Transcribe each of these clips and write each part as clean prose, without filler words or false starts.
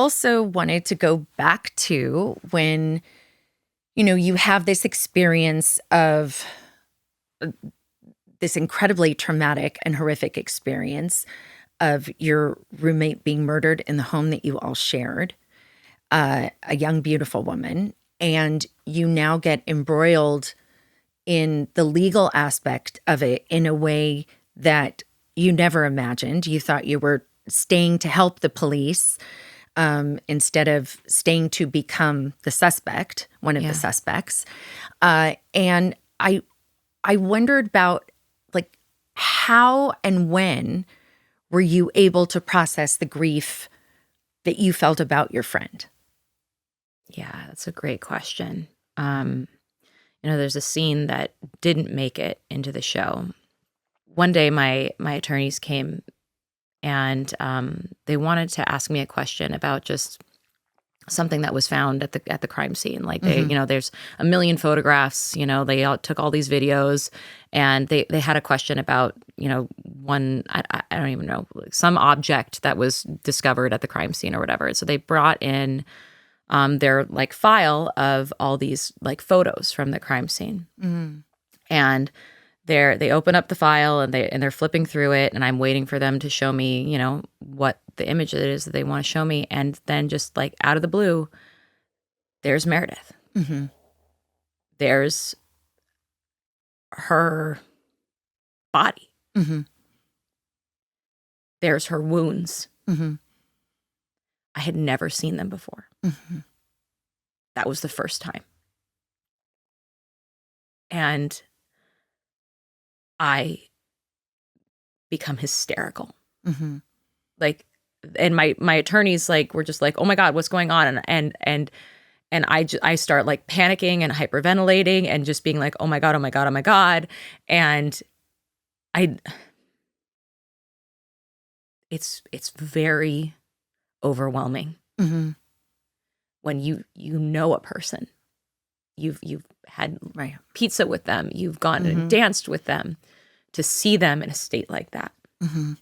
also wanted to go back to when, you have this experience of this incredibly traumatic and horrific experience of your roommate being murdered in the home that you all shared, a young, beautiful woman, and you now get embroiled in the legal aspect of it in a way that you never imagined. You thought you were staying to help the police instead of staying to become the suspect, one of the suspects. And I wondered about, like, how and when were you able to process the grief that you felt about your friend? Yeah, that's a great question. There's a scene that didn't make it into the show. One day, my attorneys came and they wanted to ask me a question about just something that was found at the crime scene. Like there's a million photographs. They all took all these videos, and they had a question about one I don't even know, some object that was discovered at the crime scene or whatever. So they brought in their like file of all these like photos from the crime scene, and they open up the file and they're flipping through it, and I'm waiting for them to show me, what the image it is that they want to show me. And then just like out of the blue, there's Meredith. Mm-hmm. There's her body. Mm-hmm. There's her wounds. Mm-hmm. I had never seen them before. Mm-hmm. That was the first time. And I become hysterical. Mm-hmm. Like, and my attorneys like were just like, "Oh my God, what's going on?" And I start like panicking and hyperventilating and just being like, "Oh my God, oh my God, oh my God." And it's very overwhelming. Mm-hmm. When you know a person, you've had pizza with them, you've gone and danced with them, to see them in a state like that. Mm-hmm.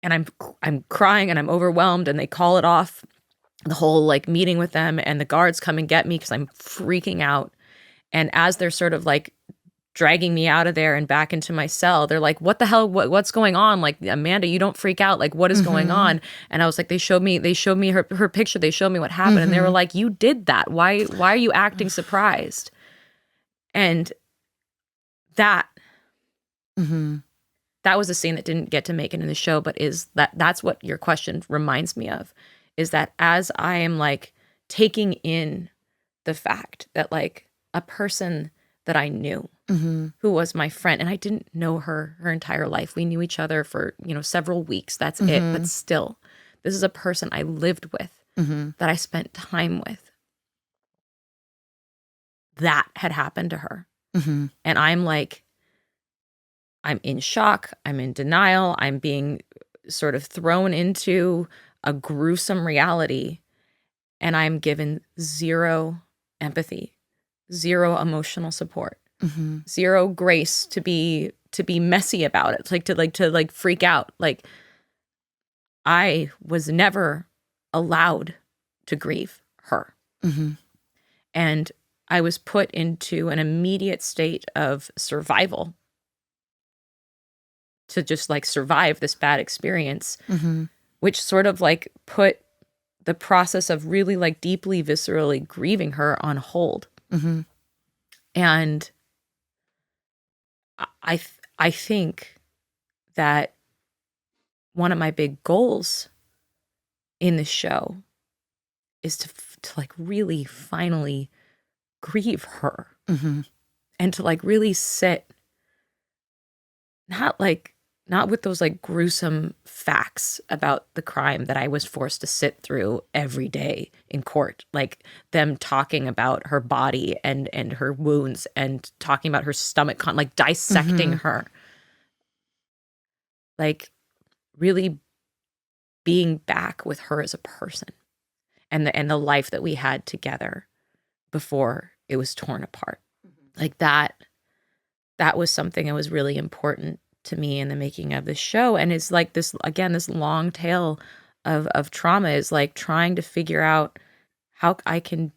And I'm crying and I'm overwhelmed, and they call it off, the whole like meeting with them, and the guards come and get me because I'm freaking out. And as they're sort of like dragging me out of there and back into my cell, they're like, "What the hell? What's going on? Like, Amanda, you don't freak out. Like, what is going on?" And I was like, they showed me her picture. They showed me what happened. And they were like, "You did that. Why are you acting surprised?" And that was a scene that didn't get to make it in the show, but that's what your question reminds me of, is that as I am like taking in the fact that like a person that I knew, who was my friend, and I didn't know her entire life. We knew each other for, several weeks. That's it. But still, this is a person I lived with, that I spent time with. That had happened to her. And I'm like, I'm in shock. I'm in denial. I'm being sort of thrown into a gruesome reality. And I'm given zero empathy, zero emotional support, zero grace to be messy about it, to freak out. Like, I was never allowed to grieve her. And I was put into an immediate state of survival to just like survive this bad experience, which sort of like put the process of really like deeply viscerally grieving her on hold. And I think that one of my big goals in the show is to like really finally grieve her, and to like really sit, not with those like gruesome facts about the crime that I was forced to sit through every day in court, like them talking about her body and her wounds and talking about her stomach, like dissecting her, like really being back with her as a person, and the life that we had together before it was torn apart. Like that was something that was really important to me in the making of this show. And it's like this, again, this long tail of trauma is like trying to figure out how I can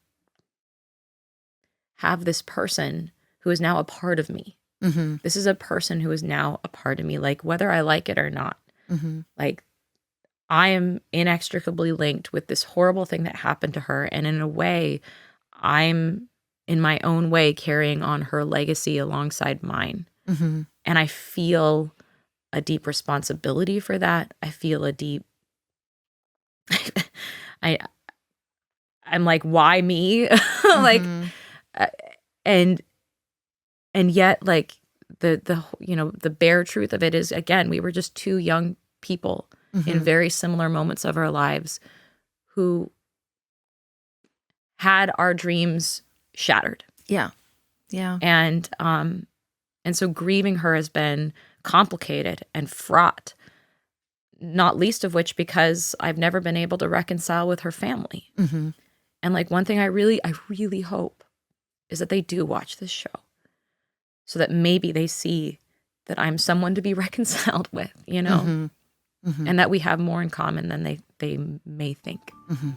have this person who is now a part of me. Mm-hmm. This is a person who is now a part of me, like whether I like it or not. Mm-hmm. Like I am inextricably linked with this horrible thing that happened to her. And in a way, I'm in my own way carrying on her legacy alongside mine. Mm-hmm. And I feel a deep responsibility for that. I feel a deep I'm like, why me? Like Mm-hmm. uh, and yet like the the bare truth of it is, again, we were just two young people in very similar moments of our lives who had our dreams shattered. Yeah. Yeah. And so grieving her has been complicated and fraught, not least of which because I've never been able to reconcile with her family. Mm-hmm. And like one thing I really hope is that they do watch this show so that maybe they see that I'm someone to be reconciled with, Mm-hmm. Mm-hmm. and that we have more in common than they may think. Mm-hmm.